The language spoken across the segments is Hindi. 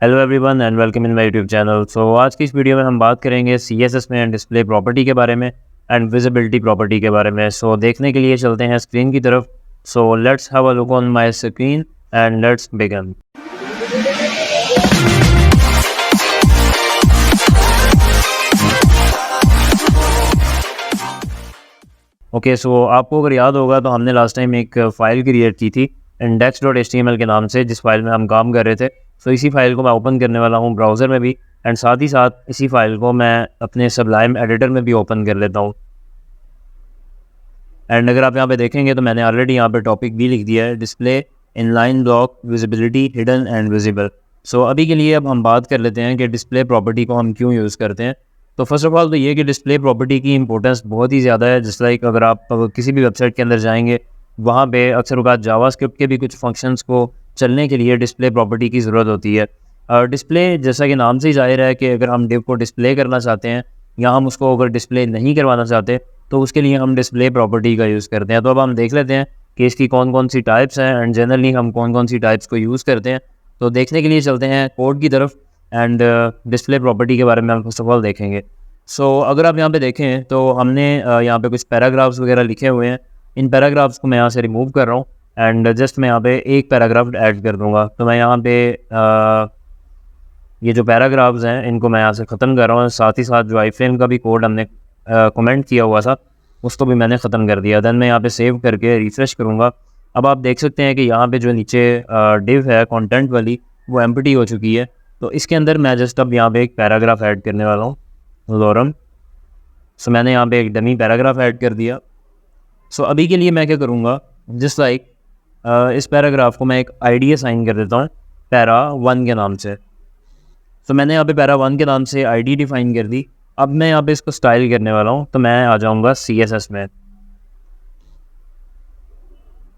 Hello everyone and welcome in my YouTube channel. So आज की इस वीडियो में हम बात करेंगे सीएसएस में डिस्प्ले प्रॉपर्टी के बारे में एंड विजिबिलिटी प्रॉपर्टी के बारे में। सो देखने के लिए चलते हैं स्क्रीन की तरफ। So let's have a look on my screen and let's begin. Okay, so आपको अगर याद होगा तो हमने लास्ट टाइम एक फ़ाइल क्रिएट की थी index.html के नाम से, जिस फाइल में हम काम कर रहे थे। सो इसी फाइल को मैं ओपन करने वाला हूँ ब्राउज़र में भी, एंड साथ ही साथ इसी फाइल को मैं अपने सबलाइम एडिटर में भी ओपन कर लेता हूँ। एंड अगर आप यहाँ पे देखेंगे तो मैंने ऑलरेडी यहाँ पे टॉपिक भी लिख दिया है, display inline block visibility hidden and visible. So अभी के लिए अब हम बात कर लेते हैं कि डिस्प्ले प्रॉपर्टी को हम क्यों यूज़ करते हैं। तो फर्स्ट ऑफ ऑल तो ये कि डिस्प्ले प्रॉपर्टी की इंपॉर्टेंस बहुत ही ज़्यादा है। जस्ट लाइक अगर आप किसी भी वेबसाइट के अंदर जाएंगे, वहाँ पे अक्सर औक़ात जावास्क्रिप्ट के भी कुछ फंक्शंस को चलने के लिए डिस्प्ले प्रॉपर्टी की ज़रूरत होती है। डिस्प्ले जैसा कि नाम से ही ज़ाहिर है कि अगर हम डिव को डिस्प्ले करना चाहते हैं या हम उसको अगर डिस्प्ले नहीं करवाना चाहते तो उसके लिए हम डिस्प्ले प्रॉपर्टी का यूज़ करते हैं। तो अब हम देख लेते हैं कि इसकी कौन कौन सी टाइप्स हैं एंड जनरली हम कौन कौन सी टाइप्स को यूज़ करते हैं। तो देखने के लिए चलते हैं कोड की तरफ एंड डिस्प्ले प्रॉपर्टी के बारे में हम फर्स्ट ऑफ ऑल देखेंगे। सो अगर आप यहाँ पे देखें तो हमने यहाँ पे कुछ पैराग्राफ्स वगैरह लिखे हुए हैं। इन पैराग्राफ्स को मैं यहाँ से रिमूव कर रहा हूँ एंड जस्ट मैं यहाँ पे एक पैराग्राफ ऐड कर दूँगा। तो मैं यहाँ पे ये जो पैराग्राफ्स हैं इनको मैं यहाँ से ख़त्म कर रहा हूँ। साथ ही साथ जो आईफ्रेम का भी कोड हमने कमेंट किया हुआ था उसको भी मैंने ख़त्म कर दिया। देन मैं यहाँ पे सेव करके रिफ़्रेश करूँगा। अब आप देख सकते हैं कि यहाँ पे जो नीचे डिव है कंटेंट वाली, वो एम्प्टी हो चुकी है। तो इसके अंदर मैं जस्ट अब यहाँ पे एक पैराग्राफ ऐड करने वाला हूँ, लॉरम। सो मैंने यहाँ पे एक डमी पैराग्राफ ऐड कर दिया। सो अभी के लिए मैं क्या करूँगा, जस्ट लाइक इस पैराग्राफ को मैं एक आईडी असाइन कर देता हूँ पैरा 1 के नाम से। तो मैंने यहाँ पे पैरा 1 के नाम से आईडी डिफ़ाइन कर दी। अब मैं यहाँ पे इसको स्टाइल करने वाला हूँ, तो मैं आ जाऊँगा CSS में,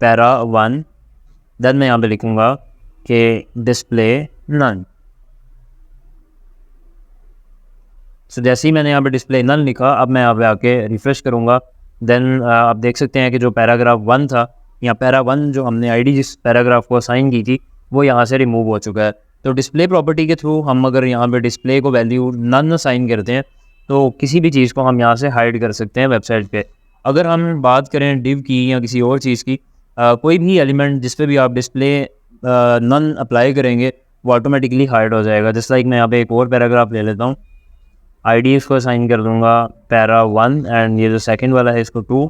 पैरा 1। देन मैं यहाँ पे लिखूँगा कि डिस्प्ले नन। सो जैसे ही मैंने यहाँ पे डिस्प्ले नन लिखा, अब मैं यहाँ पे आके रिफ़्रेश करूँगा। देन आप देख सकते हैं कि जो पैराग्राफ 1 था या पैरा 1 जो हमने आईडी जिस पैराग्राफ को असाइन की थी वो यहाँ से रिमूव हो चुका है। तो डिस्प्ले प्रॉपर्टी के थ्रू हम अगर यहाँ पे डिस्प्ले को वैल्यू नन असाइन करते हैं तो किसी भी चीज़ को हम यहाँ से हाइड कर सकते हैं वेबसाइट पे। अगर हम बात करें डिव की या किसी और चीज़ की, कोई भी एलिमेंट जिस पे भी आप डिस्प्ले नन अप्लाई करेंगे वो ऑटोमेटिकली हाइड हो जाएगा। जस्ट लाइक मैं यहाँ पे एक और पैराग्राफ ले लेता हूँ, आईडी इसको असाइन कर दूँगा पैरा 1 एंड ये जो सेकंड वाला है इसको 2।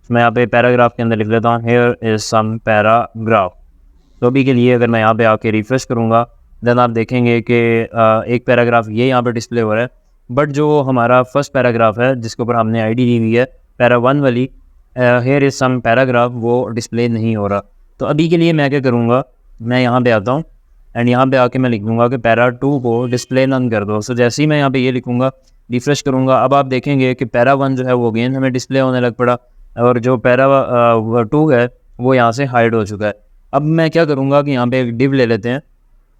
मैं यहाँ पे पैराग्राफ के अंदर लिख लेता हूँ हेयर इज़ सम पैराग्राफ। तो अभी के लिए अगर मैं यहाँ पे आके रिफ़्रेश करूँगा देन आप देखेंगे कि एक पैराग्राफ ये यहाँ पे डिस्प्ले हो रहा है, बट जो हमारा फर्स्ट पैराग्राफ है जिसके ऊपर हमने आईडी दी हुई है पैरा 1 वाली, हेयर इज़ सम पैराग्राफ, वो डिस्प्ले नहीं हो रहा। तो अभी के लिए मैं क्या करूँगा, मैं यहाँ पे आता हूँ एंड यहाँ पे आके मैं लिख दूँगा कि पैरा 2 को डिस्प्ले नन कर दो। सो जैसे ही मैं यहाँ पे ये लिखूँगा, रिफ़्रेश करूँगा, अब आप देखेंगे कि पैरा 1 जो है वो अगेन हमें डिस्प्ले होने लग पड़ा और जो पैरा 2 है वो यहाँ से हाइड हो चुका है। अब मैं क्या करूँगा कि यहाँ पे एक डिव ले लेते हैं।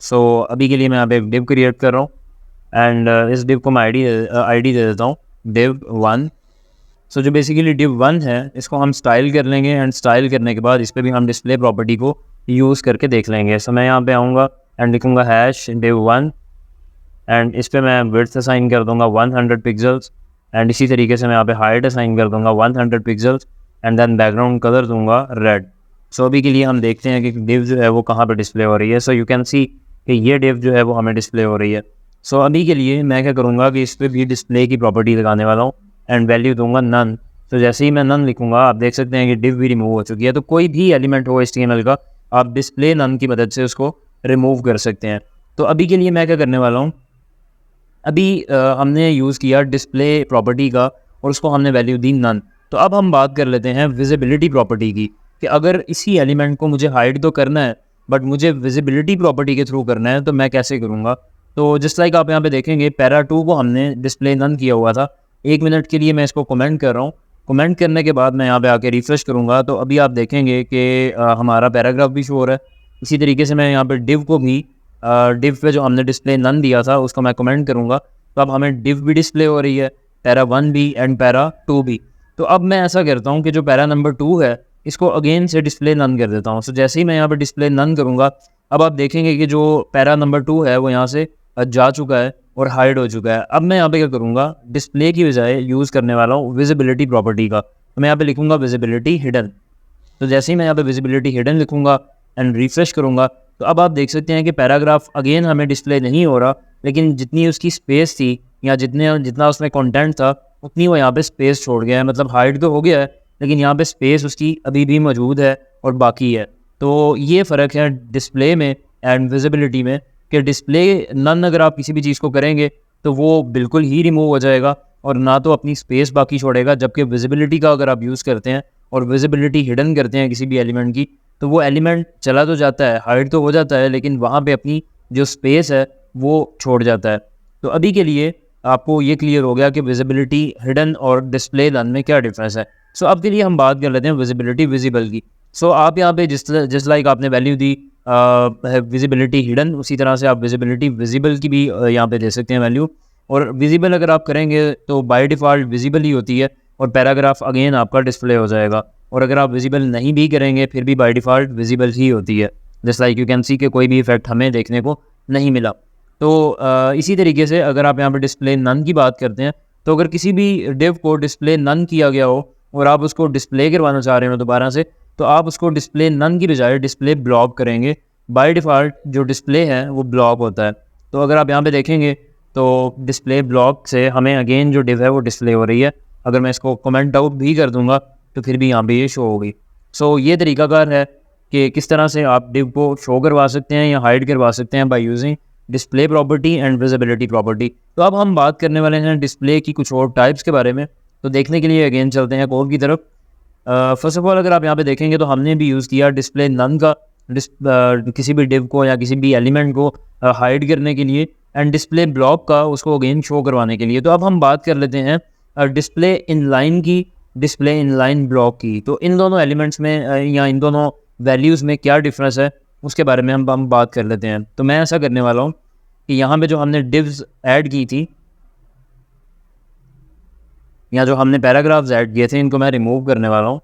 सो अभी के लिए मैं यहाँ पे एक डिव क्रिएट कर रहा हूँ एंड इस डिव को मैं आईडी दे देता हूँ div 1। सो जो बेसिकली div 1 है इसको हम स्टाइल कर लेंगे एंड स्टाइल करने के बाद इस पर भी हम डिस्प्ले प्रॉपर्टी को यूज़ करके देख लेंगे। सो मैं यहाँ पे आऊँगा एंड लिखूँगा हैश div 1 एंड इस पर मैं विड्थ असाइन कर दूँगा 100 पिक्सल्स एंड इसी तरीके से मैं यहाँ पे हाइट असाइन कर दूँगा 100 pixels and then background colour दूँगा रेड। सो अभी के लिए हम देखते हैं कि डिव जो है वो कहाँ पे डिस्प्ले हो रही है। सो यू कैन सी कि ये डिव जो है वो हमें डिस्प्ले हो रही है। सो अभी के लिए मैं क्या करूँगा कि इस पर भी डिस्प्ले की प्रॉपर्टी लगाने वाला हूँ एंड वैल्यू दूंगा नन। तो जैसे ही मैं नन लिखूँगा आप देख सकते हैं कि डिव भी रिमूव हो चुकी है। तो कोई भी एलिमेंट हो HTML का, आप डिस्प्ले नन की मदद से उसको रिमूव कर सकते हैं। तो अभी के लिए मैं क्या करने वाला हूँ, अभी हमने यूज़ किया डिस्प्ले प्रॉपर्टी का और उसको हमने वैल्यू दी नन। तो अब हम बात कर लेते हैं विजिबिलिटी प्रॉपर्टी की, कि अगर इसी एलिमेंट को मुझे हाइड तो करना है बट मुझे विजिबिलिटी प्रॉपर्टी के थ्रू करना है, तो मैं कैसे करूँगा। तो जस्ट लाइक आप यहाँ पे देखेंगे पैरा 2 को हमने डिस्प्ले नन किया हुआ था। 1 मिनट के लिए मैं इसको कमेंट कर रहा हूँ। कमेंट करने के बाद मैं यहाँ पे आके रिफ़्रेश करूँगा तो अभी आप देखेंगे कि हमारा पैराग्राफ भी शो हो रहा है। इसी तरीके से मैं यहाँ पे डिव को भी डिव पे जो हमने डिस्प्ले नन दिया था उसको मैं कमेंट करूँगा तो अब हमें डिव भी डिस्प्ले हो रही है, पैरा 1 भी एंड पैरा 2 भी। तो अब मैं ऐसा करता हूँ कि जो पैरा नंबर 2 है इसको अगेन से डिस्प्ले नन कर देता हूँ। सो जैसे ही मैं यहाँ पे डिस्प्ले नन करूँगा अब आप देखेंगे कि जो पैरा नंबर 2 है वो यहाँ से जा चुका है और हाइड हो चुका है। अब मैं यहाँ पे क्या करूँगा, डिस्प्ले की बजाय यूज़ करने वाला हूँ विजिबिलिटी प्रॉपर्टी का। तो मैं यहाँ पे लिखूँगा विजिबिलिटी हिडन। तो जैसे ही मैं यहाँ पे विजिबिलिटी हिडन लिखूँगा एंड रिफ्रेश करूँगा, तो अब आप देख सकते हैं कि पैराग्राफ अगेन हमें डिस्प्ले नहीं हो रहा, लेकिन जितनी उसकी स्पेस थी या जितना उसमें कंटेंट था उतनी वो यहाँ पे स्पेस छोड़ गया है। मतलब हाइड तो हो गया है, लेकिन यहाँ पे स्पेस उसकी अभी भी मौजूद है और बाकी है। तो ये फ़र्क है डिस्प्ले में एंड विजिबिलिटी में, कि डिस्प्ले नन अगर आप किसी भी चीज़ को करेंगे तो वो बिल्कुल ही रिमूव हो जाएगा और ना तो अपनी स्पेस बाकी छोड़ेगा, जबकि विजिबिलिटी का अगर आप यूज़ करते हैं और विजिबिलिटी हिडन करते हैं किसी भी एलिमेंट की, तो वो एलिमेंट चला तो जाता है, हाइड तो हो जाता है, लेकिन वहाँ पे अपनी जो स्पेस है वो छोड़ जाता है। तो अभी के लिए आपको ये क्लियर हो गया कि विजिबिलिटी हिडन और डिस्प्ले नन में क्या डिफरेंस है। सो अब के लिए हम बात कर लेते हैं विजिबिलिटी विजिबल की। सो आप यहाँ पे जिस लाइक आपने वैल्यू दी विजिबिलिटी हिडन, उसी तरह से आप विजिबिलिटी विजिबल की भी यहाँ पे दे सकते हैं वैल्यू। और विजिबल अगर आप करेंगे तो बाय डिफ़ॉल्ट विजिबल ही होती है और पैराग्राफ अगेन आपका डिस्प्ले हो जाएगा। और अगर आप विजिबल नहीं भी करेंगे फिर भी बाय डिफ़ॉल्ट विजिबल ही होती है। Just like you can see के कोई भी इफेक्ट हमें देखने को नहीं मिला। तो इसी तरीके से अगर आप यहाँ पे डिस्प्ले नन की बात करते हैं, तो अगर किसी भी डिव को डिस्प्ले नन किया गया हो और आप उसको डिस्प्ले करवाना चाह रहे हो दोबारा से, तो आप उसको डिस्प्ले नन की बजाय डिस्प्ले ब्लॉक करेंगे। बाय डिफ़ॉल्ट जो डिस्प्ले है वो ब्लॉक होता है। तो अगर आप यहाँ पे देखेंगे तो डिस्प्ले ब्लॉक से हमें अगेन जो डिव है वो डिस्प्ले हो रही है। अगर मैं इसको कमेंट आउट भी कर दूंगा तो फिर भी यहाँ पे ये शो होगी। सो ये तरीकाकार है कि किस तरह से आप डिव को शो करवा सकते हैं या हाइड करवा सकते हैं by using display property and visibility property. तो अब हम बात करने वाले हैं डिस्प्ले की कुछ और टाइप्स के बारे में। तो देखने के लिए अगेन चलते हैं कोड की तरफ। फर्स्ट ऑफ ऑल अगर आप यहाँ पे देखेंगे तो हमने भी यूज़ किया डिस्प्ले नन का किसी भी डिव को या किसी भी एलिमेंट को हाइड करने के लिए, एंड डिस्प्ले ब्लॉक का उसको अगेन शो करवाने के लिए। तो अब हम बात कर लेते हैं डिस्प्ले इनलाइन की, डिस्प्ले इनलाइन ब्लॉक की। तो इन दोनों एलिमेंट्स में या इन दोनों वैल्यूज़ में क्या डिफरेंस है उसके बारे में हम बात कर लेते हैं। तो मैं ऐसा करने वाला हूँ कि यहाँ पे जो हमने डिव्स ऐड की थी या जो हमने पैराग्राफ्स ऐड किए थे, इनको मैं रिमूव करने वाला हूँ।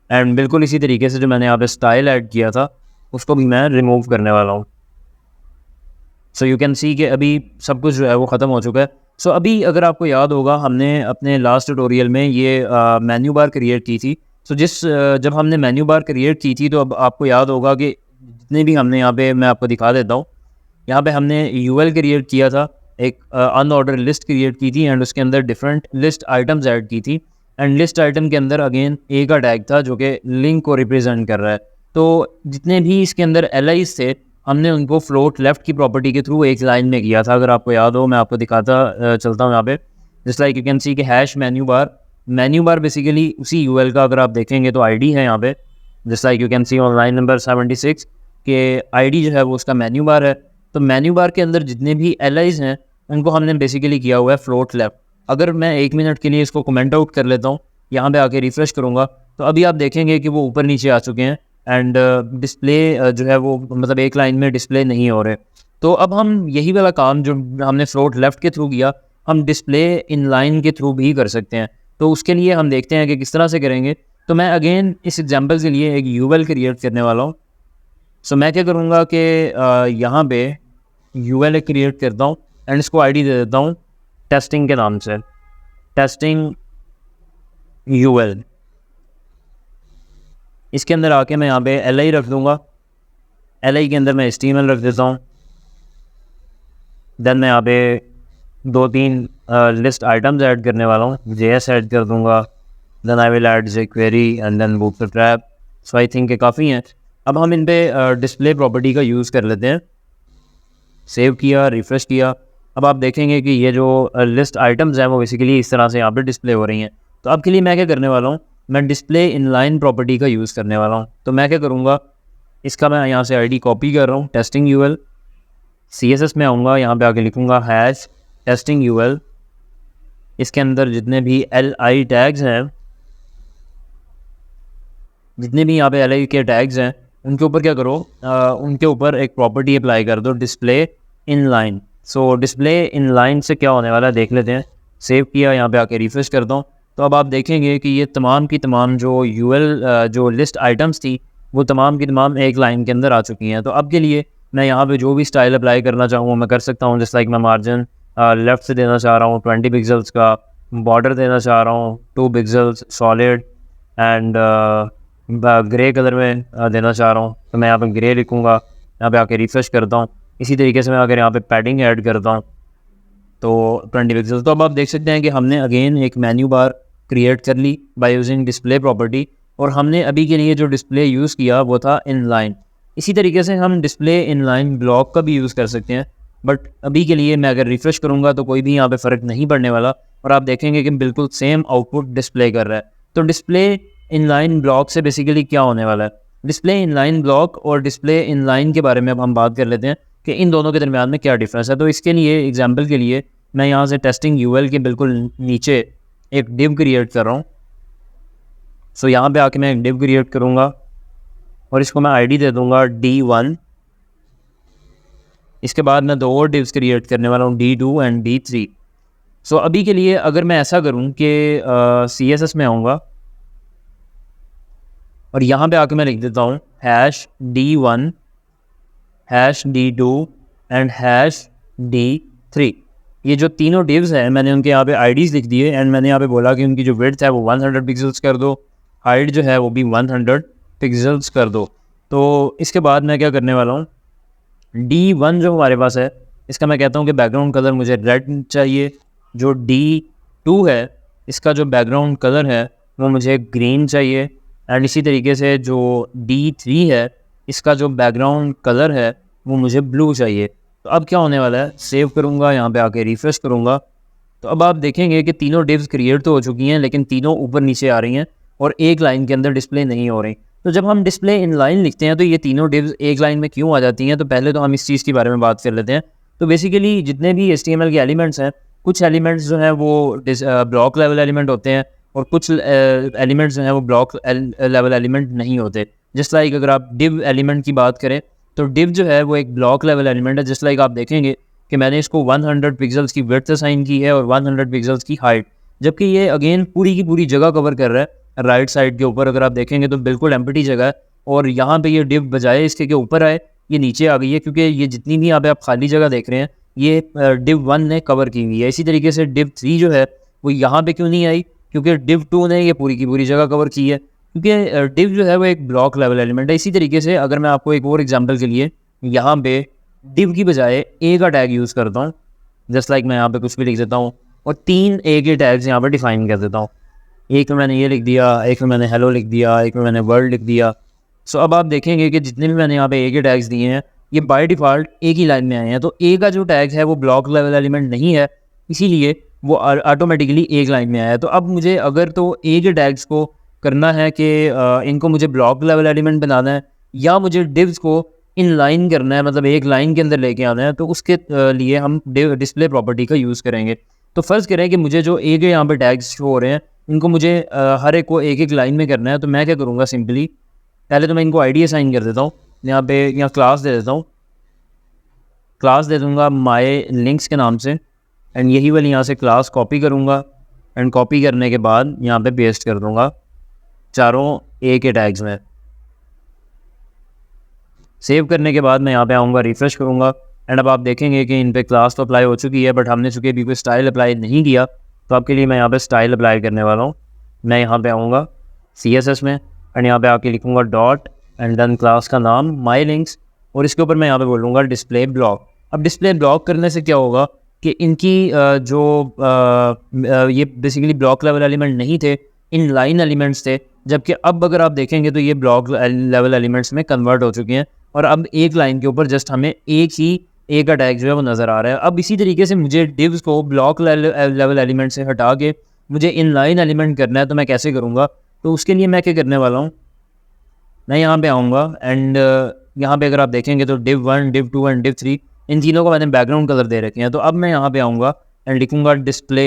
एंड बिल्कुल इसी तरीके से जो मैंने यहाँ पे स्टाइल ऐड किया था उसको भी मैं रिमूव करने वाला हूँ। सो यू कैन सी कि अभी सब कुछ जो है वो ख़त्म हो चुका है। सो अभी अगर आपको याद होगा हमने अपने लास्ट ट्यूटोरियल में ये मेन्यू बार क्रिएट की थी। सो जब हमने मेन्यू बार क्रिएट की थी तो अब आपको याद होगा कि जितने भी हमने यहाँ पे मैं आपको दिखा देता हूँ, यहाँ पे हमने यूएल क्रिएट किया था, एक अनऑर्डर लिस्ट क्रिएट की थी एंड उसके अंदर डिफरेंट लिस्ट आइटम्स ऐड की थी। एंड लिस्ट आइटम के अंदर अगेन ए का टैग था जो कि लिंक को रिप्रेजेंट कर रहा है। तो जितने भी इसके अंदर एलाइज थे हमने उनको फ्लोट लेफ्ट की प्रॉपर्टी के थ्रू एक लाइन में किया था। अगर आपको याद हो मैं आपको दिखाता चलता हूँ यहाँ पे। Just like you can see कि हैश मेन्यू बार बेसिकली उसी यूएल का अगर आप देखेंगे तो आईडी है यहाँ पे। Just like you can see on line number 76 के आईडी जो है वो उसका मेन्यू बार है। तो मेन्यू बार के अंदर जितने भी एलाइज हैं उनको हमने बेसिकली किया हुआ है फ्लोट लेफ्ट। अगर मैं 1 मिनट के लिए इसको कमेंट आउट कर लेता हूँ, यहाँ पे आके रिफ्रेश करूँगा, तो अभी आप देखेंगे कि वो ऊपर नीचे आ चुके हैं एंड डिस्प्ले जो है वो मतलब एक लाइन में डिस्प्ले नहीं हो रहे। तो अब हम यही वाला काम जो हमने फ्लोट लेफ्ट के थ्रू किया हम डिस्प्ले इन लाइन के थ्रू भी कर सकते हैं। तो उसके लिए हम देखते हैं कि किस तरह से करेंगे। तो मैं अगेन इस एग्जांपल के लिए एक यूएल क्रिएट करने वाला हूँ। सो मैं क्या करूँगा कि यहाँ पे यूएल क्रिएट करता हूँ एंड इसको आईडी दे देता हूँ टेस्टिंग के नाम से, टेस्टिंग यूएल। इसके अंदर आके मैं यहाँ पे एल आई रख दूँगा, एल आई के अंदर मैं HTML रख देता हूँ। देन मैं यहाँ पे 2-3 लिस्ट आइटम्स ऐड करने वाला हूँ, JS ऐड कर दूँगा। Then I will add jQuery and then Bootstrap. So I think के काफ़ी हैं। अब हम इन पे डिस्प्ले प्रॉपर्टी का यूज़ कर लेते हैं। सेव किया, रिफ्रेश किया। अब आप देखेंगे कि ये जो लिस्ट आइटम्स हैं वो बेसिकली इस तरह से यहाँ पे डिस्प्ले हो रही हैं। तो अब के लिए मैं क्या करने वाला हूँ, मैं डिस्प्ले इनलाइन प्रॉपर्टी का यूज़ करने वाला हूँ। तो मैं क्या करूँगा, इसका मैं यहाँ से आईडी कॉपी कर रहा हूँ, टेस्टिंग यूएल। CSS में आऊँगा, यहाँ पे आके लिखूँगा हैश टेस्टिंग यूएल। इसके अंदर जितने भी LI टैग्स हैं, जितने भी यहाँ पे LI के टैग्स हैं उनके ऊपर क्या करो, उनके ऊपर एक प्रॉपर्टी अप्लाई कर दो, डिस्प्ले इनलाइन। सो डिस्प्ले इनलाइन से क्या होने वाला है देख लेते हैं। सेव किया, यहाँ पे आके रिफ्रेश करता हूँ। तो अब आप देखेंगे कि ये तमाम की तमाम जो यूएल जो लिस्ट आइटम्स थी वो तमाम की तमाम एक लाइन के अंदर आ चुकी हैं। तो अब के लिए मैं यहाँ पे जो भी स्टाइल अप्लाई करना चाहूँ मैं कर सकता हूँ। जैसे लाइक मैं मार्जिन लेफ़्ट से देना चाह रहा हूँ 20 पिक्सल्स का, बॉर्डर देना चाह रहा हूँ 2 pixels solid, and grey colour में देना चाह रहा हूँ तो मैं यहाँ पे ग्रे लिखूँगा। यहाँ पे आके रिफ्रेश करता हूँ। इसी तरीके से मैं अगर यहाँ पे पैडिंग ऐड करता हूँ तो 20 पिक्सल्स। तो अब आप देख सकते हैं कि हमने अगेन एक मेन्यू बार क्रिएट कर ली बाय यूजिंग डिस्प्ले प्रॉपर्टी, और हमने अभी के लिए जो डिस्प्ले यूज़ किया वो था इनलाइन। इसी तरीके से हम डिस्प्ले इनलाइन ब्लॉक का भी यूज़ कर सकते हैं, बट अभी के लिए मैं अगर रिफ़्रेश करूँगा तो कोई भी यहाँ पे फ़र्क नहीं पड़ने वाला, और आप देखेंगे कि बिल्कुल सेम आउटपुट डिस्प्ले कर रहा है। तो डिस्प्ले इनलाइन ब्लॉक से बेसिकली क्या होने वाला है, डिस्प्ले इनलाइन ब्लॉक और डिस्प्ले इनलाइन के बारे में अब हम बात कर लेते हैं कि इन दोनों के दरमियान में क्या डिफरेंस है। तो इसके लिए एग्जांपल के लिए मैं यहाँ से टेस्टिंग यूएल के बिल्कुल नीचे एक डिव क्रिएट कर रहा हूँ। सो यहाँ पे आके मैं एक डिव क्रिएट करूँगा और इसको मैं आईडी दे दूँगा D1। इसके बाद मैं 2 और डिव्स क्रिएट करने वाला हूँ D2 एंड D3। सो अभी के लिए अगर मैं ऐसा करूँ कि CSS में आऊँगा और यहाँ पे आके मैं लिख देता हूँ #D1 #D2 एंड #D3। ये जो तीनों डिव्स हैं मैंने उनके यहाँ पे आईडीज़ लिख दिए, एंड मैंने यहाँ पे बोला कि उनकी जो विड्थ है वो 100 पिक्सल्स कर दो, हाइट जो है वो भी 100 पिक्सल्स कर दो। तो इसके बाद मैं क्या करने वाला हूँ, D1 जो हमारे पास है इसका मैं कहता हूँ कि बैकग्राउंड कलर मुझे रेड चाहिए। जो D2 है इसका जो बैकग्राउंड कलर है वो मुझे ग्रीन चाहिए, एंड इसी तरीके से जो D3 है इसका जो बैकग्राउंड कलर है वो मुझे ब्लू चाहिए। तो अब क्या होने वाला है, सेव करूँगा, यहाँ पे आके रिफ्रेश करूँगा, तो अब आप देखेंगे कि तीनों डिव्स क्रिएट तो हो चुकी हैं लेकिन तीनों ऊपर नीचे आ रही हैं और एक लाइन के अंदर डिस्प्ले नहीं हो रही। तो जब हम डिस्प्ले इन लाइन लिखते हैं तो ये तीनों डिव्स एक लाइन में क्यों आ जाती हैं, तो पहले तो हम इस चीज़ के बारे में बात कर लेते हैं। तो बेसिकली जितने भी HTML के एलिमेंट्स हैं, कुछ एलिमेंट्स जो हैं वो ब्लॉक लेवल एलिमेंट होते हैं और कुछ एलिमेंट्स जो हैं वो ब्लॉक लेवल एलिमेंट नहीं होते। जस्ट लाइक अगर आप डिव एलिमेंट की बात करें तो डिव जो है वो एक ब्लॉक लेवल एलिमेंट है। जस्ट लाइक आप देखेंगे कि मैंने इसको 100 पिक्सल्स की विड्थ असाइन की है और 100 पिक्सल्स की हाइट, जबकि ये अगेन पूरी की पूरी जगह कवर कर रहा है। राइट साइड के ऊपर अगर आप देखेंगे तो बिल्कुल एम्प्टी जगह है, और यहाँ पे ये डिव बजाय इसके के ऊपर आए ये नीचे आ गई है, क्योंकि ये जितनी भी यहाँ पे आप खाली जगह देख रहे हैं ये डिव 1 ने कवर की हुई है। इसी तरीके से डिव 3 जो है वो यहाँ पे क्यों नहीं आई, क्योंकि डिव 2 ने ये पूरी की पूरी जगह कवर की है, क्योंकि डिव जो है वो एक ब्लॉक लेवल एलिमेंट है। इसी तरीके से अगर मैं आपको एक और एग्जांपल के लिए यहाँ पे डिव की बजाय ए का टैग यूज़ करता हूँ, जस्ट लाइक मैं यहाँ पे कुछ भी लिख देता हूँ और 3 ए के टैग्स यहाँ पे डिफाइन कर देता हूँ। एक में मैंने ये लिख दिया, एक में मैंने हेलो लिख दिया, एक में मैंने वर्ल्ड लिख दिया। सो अब आप देखेंगे कि जितने भी मैंने यहाँ पे ए के टैग्स दिए हैं ये बाय डिफ़ॉल्ट एक ही लाइन में आए हैं। तो ए का जो टैग है वो ब्लॉक लेवल एलिमेंट नहीं है, इसीलिए वो ऑटोमेटिकली एक लाइन में आया है। तो अब मुझे अगर तो ए के टैग्स को करना है कि इनको मुझे ब्लॉक लेवल एलिमेंट बनाना है या मुझे डिव्स को इन लाइन करना है, मतलब एक लाइन के अंदर लेके आना है, तो उसके लिए हम डिस्प्ले प्रॉपर्टी का यूज़ करेंगे। तो फ़र्ज़ करें कि मुझे जो ए के यहाँ पे टैग्स शो हो रहे हैं इनको मुझे हर एक को एक एक लाइन में करना है। तो मैं क्या करूँगा, सिंपली पहले तो मैं इनको आईडी असाइन कर देता हूँ। यहाँ पे यहाँ क्लास दे देता हूँ, क्लास दे दूँगा माय लिंक्स के नाम से, एंड यही वाली यहाँ से क्लास कॉपी करूँगा, एंड कॉपी करने के बाद यहाँ पे पेस्ट कर दूँगा चारों ए के टैग्स में। सेव करने के बाद मैं यहाँ पे आऊँगा, रिफ़्रेश करूँगा, एंड अब आप देखेंगे कि इन पे क्लास तो अप्लाई हो चुकी है, बट हमने चूँकि अभी कोई स्टाइल अप्लाई नहीं किया तो आपके लिए मैं यहाँ पे स्टाइल अप्लाई करने वाला हूँ। मैं यहाँ पे आऊँगा CSS में, एंड यहाँ पे आके लिखूँगा डॉट एंड देन क्लास का नाम माई लिंक्स, और इसके ऊपर मैं यहाँ पे बोलूँगा डिस्प्ले ब्लॉक। अब डिस्प्ले ब्लॉक करने से क्या होगा कि इनकी ये बेसिकली ब्लॉक लेवल एलिमेंट नहीं थे, इन लाइन एलिमेंट्स थे, जबकि अब अगर आप देखेंगे तो ये ब्लॉक लेवल एलिमेंट्स में कन्वर्ट हो चुके हैं और अब एक लाइन के ऊपर जस्ट हमें एक ही ए का टैग जो है वो नज़र आ रहा है। अब इसी तरीके से मुझे डिव्स को ब्लॉक लेवल एलिमेंट से हटा के मुझे इन लाइन एलिमेंट करना है, तो मैं कैसे करूँगा, तो उसके लिए मैं क्या करने वाला हूँ, मैं यहाँ पे आऊँगा, एंड यहाँ पे अगर आप देखेंगे तो div 1, div 2 एंड div 3 इन तीनों को मैंने बैकग्राउंड कलर दे रखे हैं। तो अब मैं यहाँ पे आऊँगा एंड लिखूँगा डिस्प्ले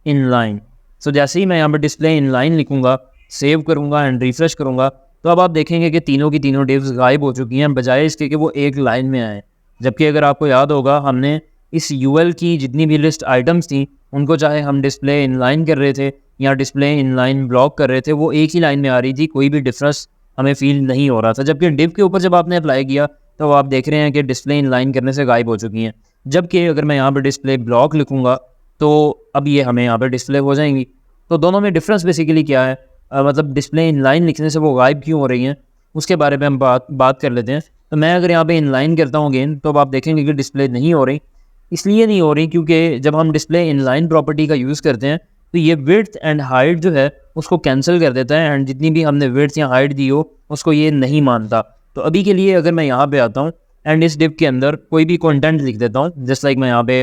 इन लाइन। सो जैसे ही मैं यहाँ पे डिस्प्ले इन लाइन लिखूँगा, सेव करूँगा एंड रिफ्रेश करूँगा, तो अब आप देखेंगे कि तीनों की तीनों डिव्स गायब हो चुकी हैं, बजाय इसके कि वो एक लाइन में आए। जबकि अगर आपको याद होगा हमने इस UL की जितनी भी लिस्ट आइटम्स थी उनको चाहे हम डिस्प्ले इन लाइन कर रहे थे या डिस्प्ले इन लाइन ब्लॉक कर रहे थे, वो एक ही लाइन में आ रही थी, कोई भी डिफरेंस हमें फील नहीं हो रहा था। जबकि डिव के ऊपर जब आपने अप्लाई किया तो आप देख रहे हैं कि डिस्प्ले इनलाइन करने से गायब हो चुकी हैं। जबकि अगर मैं यहाँ पर डिस्प्ले ब्लॉक लिखूँगा तो अब ये हमें यहाँ पर डिस्प्ले हो जाएंगी। तो दोनों में डिफरेंस बेसिकली क्या है, मतलब डिस्प्ले इनलाइन लिखने से वो गायब क्यों हो रही हैं उसके बारे में हम बात कर लेते हैं। तो मैं अगर यहाँ पे इनलाइन करता हूँ अगेन तो अब आप देखेंगे कि डिस्प्ले नहीं हो रही। इसलिए नहीं हो रही क्योंकि जब हम डिस्प्ले इनलाइन प्रॉपर्टी का यूज़ करते हैं तो ये विड्थ एंड हाइट जो है उसको कैंसिल कर देता है, एंड जितनी भी हमने विड्थ या हाइट दी हो उसको ये नहीं मानता। तो अभी के लिए अगर मैं यहाँ पे आता हूँ एंड इस डिव के अंदर कोई भी कंटेंट लिख देता हूँ, जस्ट लाइक मैं यहाँ पे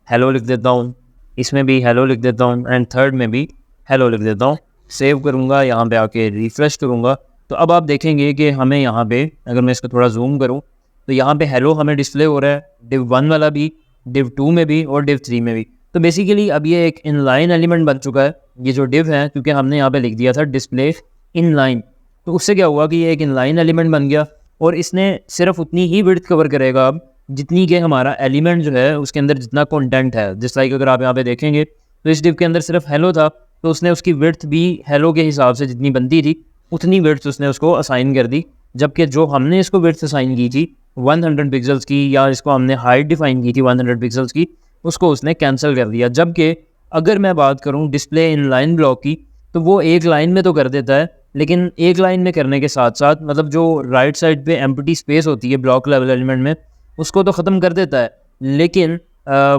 हेलो लिख देता हूँ, इसमें भी हेलो लिख देता हूँ एंड थर्ड में भी हेलो लिख देता हूँ, सेव करूँगा, यहाँ पे आके रिफ़्रेश करूँगा तो अब आप देखेंगे कि हमें यहाँ पे अगर मैं इसको थोड़ा जूम करूँ तो यहाँ पे हेलो हमें डिस्प्ले हो रहा है, डिव 1 वाला भी, डिव 2 में भी और डिव 3 में भी। तो बेसिकली अब ये एक इनलाइन एलिमेंट बन चुका है ये जो डिव है, क्योंकि हमने यहाँ पे लिख दिया था डिस्प्ले इनलाइन। तो उससे क्या हुआ कि ये एक इनलाइन एलिमेंट बन गया और इसने सिर्फ उतनी ही विड्थ कवर करेगा अब जितनी के हमारा एलिमेंट जो है उसके अंदर जितना कंटेंट है। जिस लाइक अगर आप यहाँ पे देखेंगे तो इस डिव के अंदर सिर्फ हेलो था तो उसने उसकी विड्थ भी हेलो के हिसाब से जितनी बनती थी उतनी विड्थ उसने उसको असाइन कर दी। जबकि जो हमने इसको विड्थ असाइन की थी 100 पिक्सल्स की, या इसको हमने हाइट डिफाइन की थी 100 पिक्सल्स की, उसको उसने कैंसिल कर दिया। जबकि अगर मैं बात करूं डिस्प्ले इनलाइन ब्लॉक की तो वो एक लाइन में तो कर देता है, लेकिन एक लाइन में करने के साथ साथ मतलब जो राइट साइड पे एम्प्टी स्पेस होती है ब्लॉक लेवल एलिमेंट में उसको तो ख़त्म कर देता है, लेकिन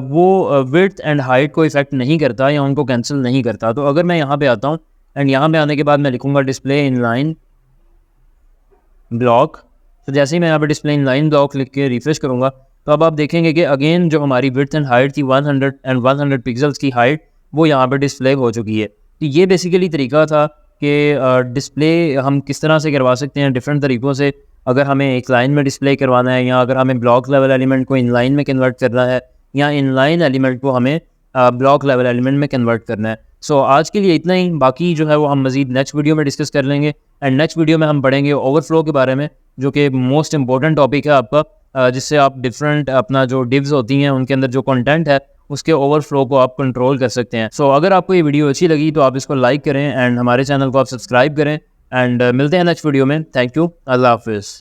वो विड्थ एंड हाइट को इफेक्ट नहीं करता या उनको कैंसिल नहीं करता। तो अगर मैं यहाँ पे आता हूँ एंड यहाँ पे आने के बाद मैं लिखूँगा डिस्प्ले इनलाइन ब्लॉक, तो जैसे ही मैं यहाँ पे डिस्प्ले इनलाइन ब्लॉक लिख के रिफ्रेश करूँगा तो अब आप देखेंगे कि अगेन जो हमारी विड्थ एंड हाइट थी 100 एंड 100 पिक्सल्स की हाइट वो यहाँ पे डिस्प्ले हो चुकी है। तो ये बेसिकली तरीका था कि डिस्प्ले हम किस तरह से करवा सकते हैं डिफरेंट तरीक़ों से। अगर हमें एक लाइन में डिस्प्ले करवाना है, या अगर हमें ब्लॉक लेवल एलिमेंट को इनलाइन में कन्वर्ट करना है, या इनलाइन एलिमेंट को हमें ब्लॉक लेवल एलिमेंट में कन्वर्ट करना है। सो आज के लिए इतना ही, बाकी जो है वो हम मज़ीद नेक्स्ट वीडियो में डिस्कस कर लेंगे। एंड नेक्स्ट वीडियो में हम पढ़ेंगे ओवरफ्लो के बारे में, जो कि मोस्ट इंपॉर्टेंट टॉपिक है आपका, जिससे आप डिफरेंट अपना जो डिव्स होती हैं उनके अंदर जो कंटेंट है उसके ओवरफ्लो को आप कंट्रोल कर सकते हैं। सो अगर आपको ये वीडियो अच्छी लगी तो आप इसको लाइक करें एंड हमारे चैनल को आप सब्सक्राइब करें, एंड मिलते हैं नेक्स्ट वीडियो में। थैंक यू, अल्लाह हाफिज़।